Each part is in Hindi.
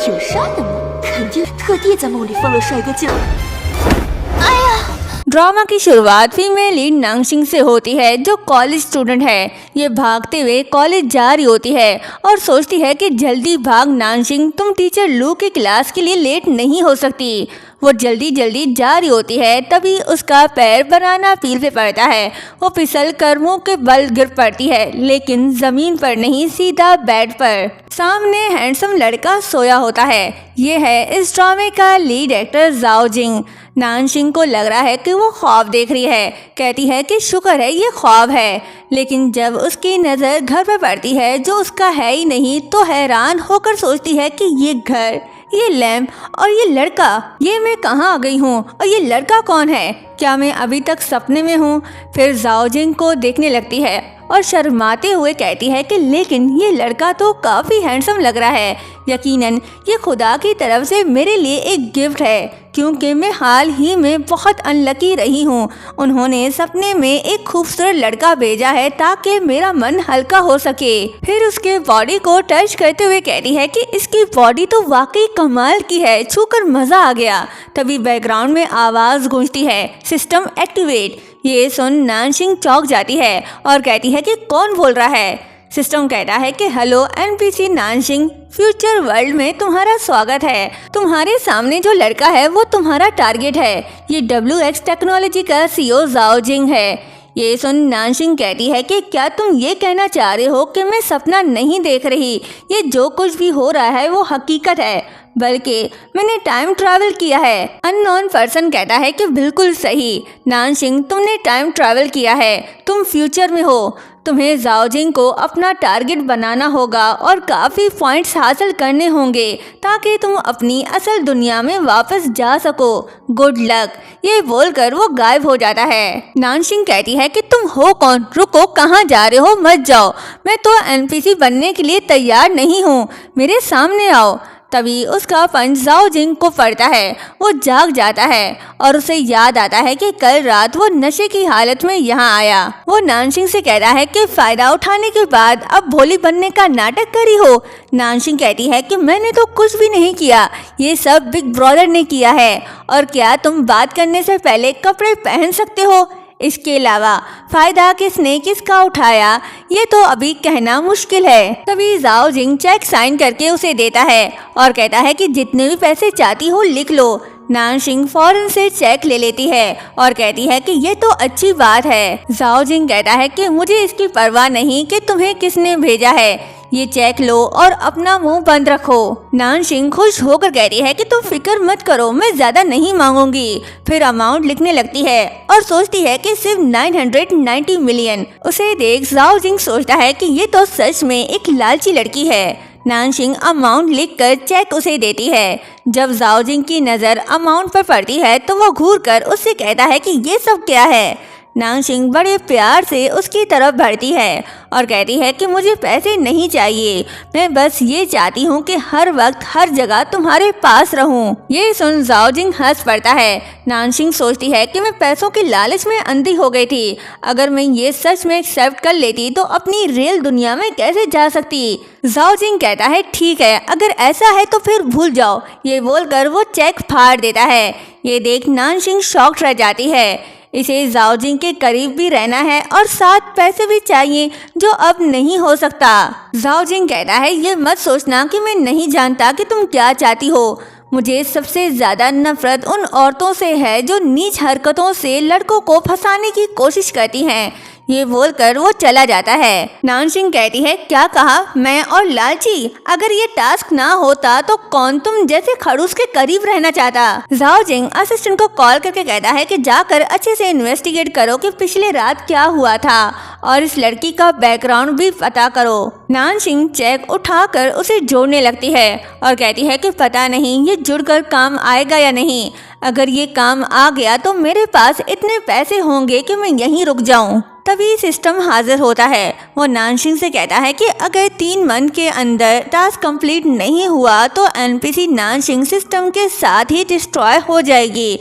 有杀的吗？肯定特地在梦里放了帅哥进来。ड्रामा की शुरुआत फीमेल लीड नांगशिंग से होती है, जो कॉलेज स्टूडेंट है। ये भागते हुए कॉलेज जा रही होती है और सोचती है कि जल्दी भाग नांगशिंग, तुम टीचर लू की क्लास के लिए लेट नहीं हो सकती। वो जल्दी जल्दी जा रही होती है, तभी उसका पैर बनाना पील पे पड़ता है। वो फिसल कर मुंह के बल गिर पड़ती है, लेकिन जमीन पर नहीं, सीधा बेड पर। सामने हैंडसम लड़का सोया होता है। ये है इस ड्रामे का लीड एक्टर जाओ जिंग। नानशिंग को लग रहा है कि वो ख्वाब देख रही है। कहती है कि शुक्र है ये ख्वाब है, लेकिन जब उसकी नज़र घर पर पड़ती है जो उसका है ही नहीं, तो हैरान होकर सोचती है कि ये घर, ये लैंप और ये लड़का, ये मैं कहाँ आ गई हूँ और ये लड़का कौन है? क्या मैं अभी तक सपने में हूँ? फिर जाओ जिंग को देखने लगती है और शर्माते हुए कहती है कि लेकिन ये लड़का तो काफ़ी हैंडसम लग रहा है। यकीनन ये खुदा की तरफ से मेरे लिए एक गिफ्ट है, क्योंकि मैं हाल ही में बहुत अनलकी रही हूँ। उन्होंने सपने में एक खूबसूरत लड़का भेजा है ताकि मेरा मन हल्का हो सके। फिर उसके बॉडी को टच करते हुए कहती है कि इसकी बॉडी तो वाकई कमाल की है, छूकर मज़ा आ गया। तभी बैकग्राउंड में आवाज़ गूंजती है, सिस्टम एक्टिवेट। ये सुन नानशिंग चौंक जाती है और कहती है कि कौन बोल रहा है? सिस्टम कहता है कि हेलो एनपीसी नानशिंग, फ्यूचर वर्ल्ड में तुम्हारा स्वागत है। तुम्हारे सामने जो लड़का है वो तुम्हारा टारगेट है। ये WX टेक्नोलॉजी का CEO जाओ जिंग है। ये सुन नानशिंग कहती है कि क्या तुम ये कहना चाह रहे हो कि मैं सपना नहीं देख रही? ये जो कुछ भी हो रहा है वो हकीकत है, बल्कि मैंने टाइम ट्रैवल किया है। अननोन पर्सन कहता है कि बिल्कुल सही नानशिंग, तुमने टाइम ट्रैवल किया है, तुम फ्यूचर में हो। तुम्हें जाओ जिंग को अपना टारगेट बनाना होगा और काफ़ी पॉइंट्स हासिल करने होंगे ताकि तुम अपनी असल दुनिया में वापस जा सको। Good luck. ये बोलकर वो गायब हो जाता है। नानशिंग कहती है कि तुम हो कौन? रुको, कहाँ जा रहे हो? मत जाओ, मैं तो NPC बनने के लिए तैयार नहीं हूँ, मेरे सामने आओ। तभी उसका पंच जाओ जिंग को पड़ता है। वो जाग जाता है और उसे याद आता है कि कल रात वो नशे की हालत में यहाँ आया। वो नानशिंग से कहता है कि फायदा उठाने के बाद अब भोली बनने का नाटक करी हो। नानशिंग कहती है कि मैंने तो कुछ भी नहीं किया, ये सब बिग ब्रदर ने किया है। और क्या तुम बात करने से पहले कपड़े पहन सकते हो? इसके अलावा फायदा किसने किसका उठाया ये तो अभी कहना मुश्किल है। तभी जाओ जिंग चेक साइन करके उसे देता है और कहता है कि जितने भी पैसे चाहती हो लिख लो। नानशिंग फौरन से चेक ले लेती है और कहती है कि ये तो अच्छी बात है। जाओ जिंग कहता है कि मुझे इसकी परवाह नहीं कि तुम्हें किसने भेजा है, ये चेक लो और अपना मुंह बंद रखो। नानशिंग खुश होकर कहती है कि तुम फिक्र मत करो, मैं ज्यादा नहीं मांगूंगी। फिर अमाउंट लिखने लगती है और सोचती है कि सिर्फ 990 मिलियन। उसे देख जाओ जिंग सोचता है कि ये तो सच में एक लालची लड़की है। नानशिंग अमाउंट लिखकर चेक उसे देती है। जब जाओ जिंग की नज़र अमाउंट पर पड़ती है तो वो घूरकर उससे कहता है कि ये सब क्या है। नानशिंग बड़े प्यार से उसकी तरफ बढ़ती है और कहती है कि मुझे पैसे नहीं चाहिए, मैं बस ये चाहती हूँ कि हर वक्त हर जगह तुम्हारे पास रहूँ। ये सुन जाओ जिंग हंस पड़ता है। नानशिंग सोचती है कि मैं पैसों की लालच में अंधी हो गई थी। अगर मैं ये सच में एक्सेप्ट कर लेती तो अपनी रियल दुनिया में कैसे जा सकती? जाओ जिंग कहता है ठीक है, अगर ऐसा है तो फिर भूल जाओ। ये बोलकर वो चेक फाड़ देता है। ये देख नानशिंग शॉक्ड रह जाती है। इसे जाओ जिंग के करीब भी रहना है और साथ पैसे भी चाहिए, जो अब नहीं हो सकता। जाओ जिंग कहता है ये मत सोचना कि मैं नहीं जानता कि तुम क्या चाहती हो। मुझे सबसे ज़्यादा नफरत उन औरतों से है जो नीच हरकतों से लड़कों को फंसाने की कोशिश करती हैं। ये बोलकर वो चला जाता है। नानशिंग कहती है क्या कहा? मैं और लालची? अगर ये टास्क ना होता तो कौन तुम जैसे खड़ूस के करीब रहना चाहता? जाओ जिंग असिस्टेंट को कॉल करके कहता है कि जाकर अच्छे से इन्वेस्टिगेट करो कि पिछले रात क्या हुआ था और इस लड़की का बैकग्राउंड भी पता करो। नानशिंग चेक उठाकर उसे जोड़ने लगती है और कहती है कि पता नहीं ये जुड़कर काम आएगा या नहीं। अगर ये काम आ गया तो मेरे पास इतने पैसे होंगे कि मैं यहीं रुक जाऊं। तभी सिस्टम हाजिर होता है। वो नानशिंग से कहता है कि अगर 3 मंथ के अंदर टास्क कंप्लीट नहीं हुआ तो NPC नानशिंग सिस्टम के साथ ही डिस्ट्रॉय हो जाएगी।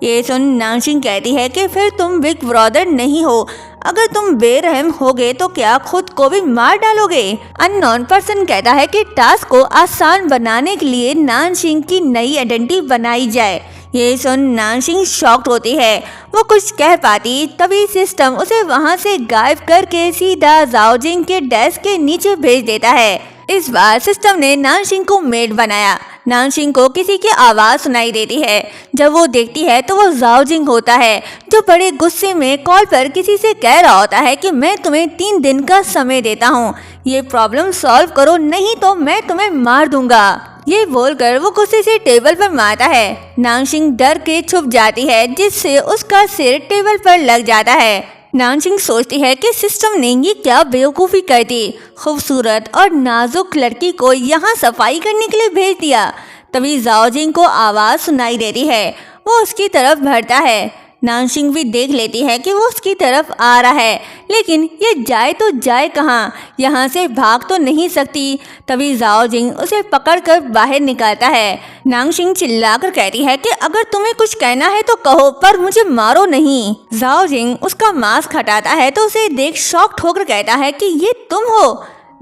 ये सुन नानशिंग कहती है कि फिर तुम बिग ब्रदर नहीं हो, अगर तुम बेरहम होगे तो क्या खुद को भी मार डालोगे? अननोन पर्सन कहता है कि टास्क को आसान बनाने के लिए नानशिंग की नई आइडेंटिटी बनाई जाए। ये सुन नानशिंग शॉक्ड होती है। वो कुछ कह पाती तभी सिस्टम उसे वहाँ से गायब करके सीधा जाओजिंग के डेस्क के नीचे भेज देता है। इस बार सिस्टम ने नानशिंग को मेड बनाया। नानशिंग को किसी की आवाज़ सुनाई देती है। जब वो देखती है तो वो जाओजिंग होता है, जो बड़े गुस्से में कॉल पर किसी से कह रहा होता है कि मैं तुम्हें 3 दिन का समय देता हूँ, ये प्रॉब्लम सॉल्व करो नहीं तो मैं तुम्हें मार दूंगा। ये बोलकर वो गुस्से से टेबल पर मारता है। नानशिंग डर के छुप जाती है, जिससे उसका सिर टेबल पर लग जाता है। नानशिंग सोचती है कि सिस्टम ने ये क्या बेवकूफ़ी कर दी, खूबसूरत और नाजुक लड़की को यहाँ सफाई करने के लिए भेज दिया। तभी जाओजिंग को आवाज़ सुनाई देती है। वो उसकी तरफ बढ़ता है। नानशिंग भी देख लेती है कि वो उसकी तरफ आ रहा है, लेकिन ये जाए तो जाए कहाँ, यहाँ से भाग तो नहीं सकती। तभी जाओजिंग उसे पकड़कर बाहर निकालता है। नानशिंग चिल्लाकर कहती है कि अगर तुम्हें कुछ कहना है तो कहो, पर मुझे मारो नहीं। जाओजिंग उसका मास्क हटाता है तो उसे देख शॉक्ड होकर कहता है कि ये तुम हो।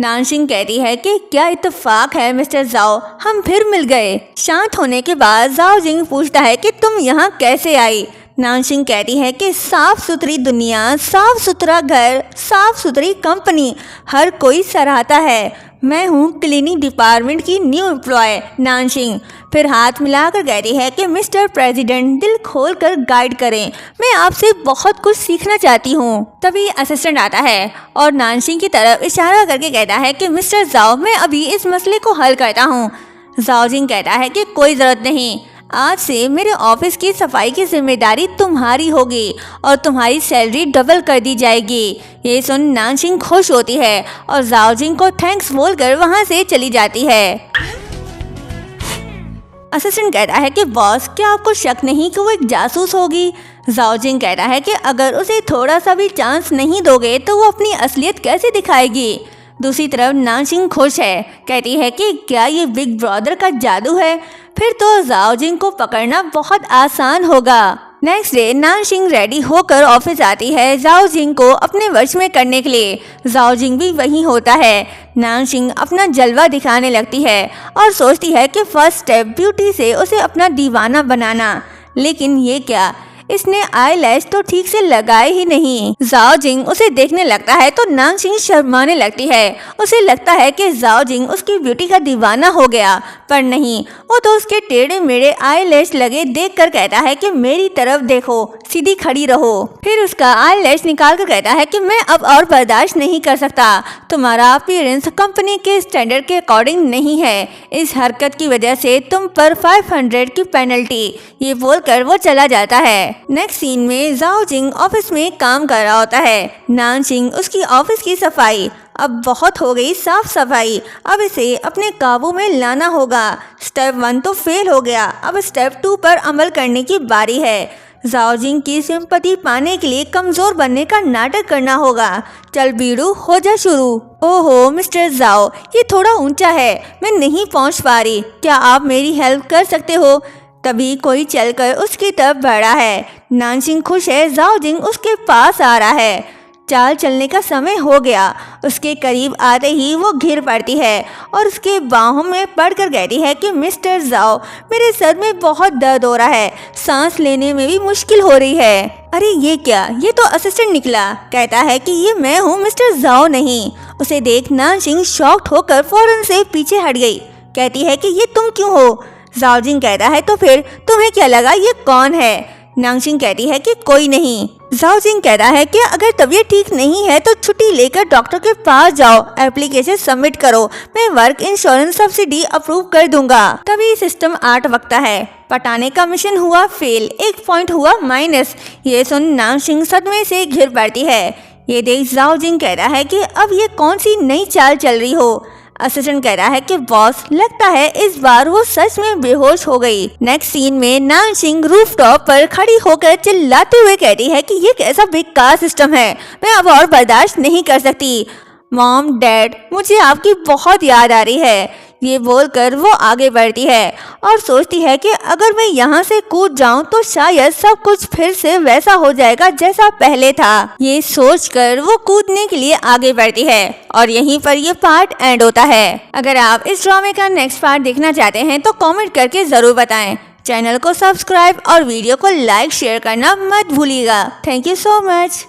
नानशिंग कहती है कि क्या इत्तेफाक है मिस्टर जाओ, हम फिर मिल गए। शांत होने के बाद जाओजिंग पूछता है कि तुम यहाँ कैसे आई। नानशिंग कहती है कि साफ सुथरी दुनिया, साफ सुथरा घर, साफ सुथरी कंपनी, हर कोई सराहता है। मैं हूँ क्लीनिंग डिपार्टमेंट की न्यू एम्प्लॉय। नानशिंग फिर हाथ मिलाकर कहती है कि मिस्टर प्रेसिडेंट दिल खोल कर गाइड करें, मैं आपसे बहुत कुछ सीखना चाहती हूँ। तभी असिस्टेंट आता है और नानशिंग की तरफ इशारा करके कहता है कि मिस्टर जाओ, मैं अभी इस मसले को हल करता हूँ। जाओजिंग कहता है कि कोई ज़रूरत नहीं, आज से मेरे ऑफिस की सफाई की जिम्मेदारी तुम्हारी होगी और तुम्हारी सैलरी डबल कर दी जाएगी। ये सुन नानशिंग खुश होती है और जाओजिंग को थैंक्स बोलकर वहाँ से चली जाती है। असिस्टेंट कहता है कि बॉस, क्या आपको शक नहीं कि वो एक जासूस होगी? जाओजिंग कहता है कि अगर उसे थोड़ा सा भी चांस नहीं दोगे तो वो अपनी असलियत कैसे दिखाएगी। दूसरी तरफ नानशिंग खुश है, कहती है कि क्या ये बिग ब्रदर का जादू है, फिर तो जाओजिंग को पकड़ना बहुत आसान होगा। नेक्स्ट डे नानशिंग रेडी होकर ऑफिस आती है जाओजिंग को अपने वश में करने के लिए। जाओजिंग भी वहीं होता है। नानशिंग अपना जलवा दिखाने लगती है और सोचती है कि फर्स्ट स्टेप ब्यूटी से उसे अपना दीवाना बनाना, लेकिन ये क्या, इसने आईलैश तो ठीक से लगाए ही नहीं। जाओजिंग उसे देखने लगता है तो नानशिंग शर्माने लगती है। उसे लगता है कि जाओजिंग उसकी ब्यूटी का दीवाना हो गया, पर नहीं, वो तो उसके टेढ़े मेढ़े आईलैश लगे देखकर कहता है कि मेरी तरफ देखो, सीधी खड़ी रहो। फिर उसका आईलैश निकाल कर कहता है कि मैं अब और बर्दाश्त नहीं कर सकता, तुम्हारा अपीयरेंस कंपनी के स्टैंडर्ड के अकॉर्डिंग नहीं है, इस हरकत की वजह से तुम पर 500 की पेनल्टी। ये बोलकर वो चला जाता है। नेक्स्ट सीन में जाओजिंग ऑफिस में काम कर रहा होता है। नानशिंग उसकी ऑफिस की सफाई, अब बहुत हो गई साफ सफाई, अब इसे अपने काबू में लाना होगा। स्टेप 1 तो फेल हो गया, अब स्टेप 2 पर अमल करने की बारी है। जाओजिंग की सिंपैथी पाने के लिए कमजोर बनने का नाटक करना होगा। चल बीड़ू, हो जा शुरू। ओहो मिस्टर जाओ, ये थोड़ा ऊंचा है, मैं नहीं पहुंच पा रही, क्या आप मेरी हेल्प कर सकते हो? तभी कोई चलकर उसकी तरफ बढ़ा है। नानशिंग खुश है, जाओजिंग उसके पास आ रहा है। चाल चलने का समय हो गया। उसके करीब आते ही वो घिर पड़ती है और उसके बाहों में पड़कर कहती है कि मिस्टर जाओ, मेरे सर में बहुत दर्द हो रहा है, सांस लेने में भी मुश्किल हो रही है। अरे ये क्या, ये तो असिस्टेंट निकला। कहता है कि ये मैं हूँ, मिस्टर जाओ नहीं। उसे देख नानशिंग शॉक्ड होकर फौरन से पीछे हट गई। कहती है कि ये तुम क्यों हो? जाओजिंग कहता है तो फिर तुम्हें क्या लगा ये कौन है? नानशिंग कहती है कि कोई नहीं। जाओजिंग कहता है कि अगर तबीयत ठीक नहीं है तो छुट्टी लेकर डॉक्टर के पास जाओ, एप्लीकेशन सबमिट करो, मैं वर्क इंश्योरेंस सब्सिडी अप्रूव कर दूंगा। तभी सिस्टम 8 वक्ता है। पटाने का मिशन हुआ फेल, 1 पॉइंट हुआ माइनस। ये सुन नानशिंग सदमे से घिर पड़ती है। ये देख जाओजिंग कहता है कि अब ये कौन सी नई चाल चल रही हो? असिस्टेंट कह रहा है कि बॉस, लगता है इस बार वो सच में बेहोश हो गई। नेक्स्ट सीन में नानशिंग रूफटॉप पर खड़ी होकर चिल्लाते हुए कहती है कि ये कैसा बेकार सिस्टम है, मैं अब और बर्दाश्त नहीं कर सकती। मॉम, डैड, मुझे आपकी बहुत याद आ रही है। ये बोलकर वो आगे बढ़ती है और सोचती है कि अगर मैं यहाँ से कूद जाऊँ तो शायद सब कुछ फिर से वैसा हो जाएगा जैसा पहले था। ये सोचकर वो कूदने के लिए आगे बढ़ती है और यहीं पर ये पार्ट एंड होता है। अगर आप इस ड्रामे का नेक्स्ट पार्ट देखना चाहते हैं तो कमेंट करके जरूर बताएं। चैनल को सब्सक्राइब और वीडियो को लाइक शेयर करना मत भूलिएगा। Thank you so much.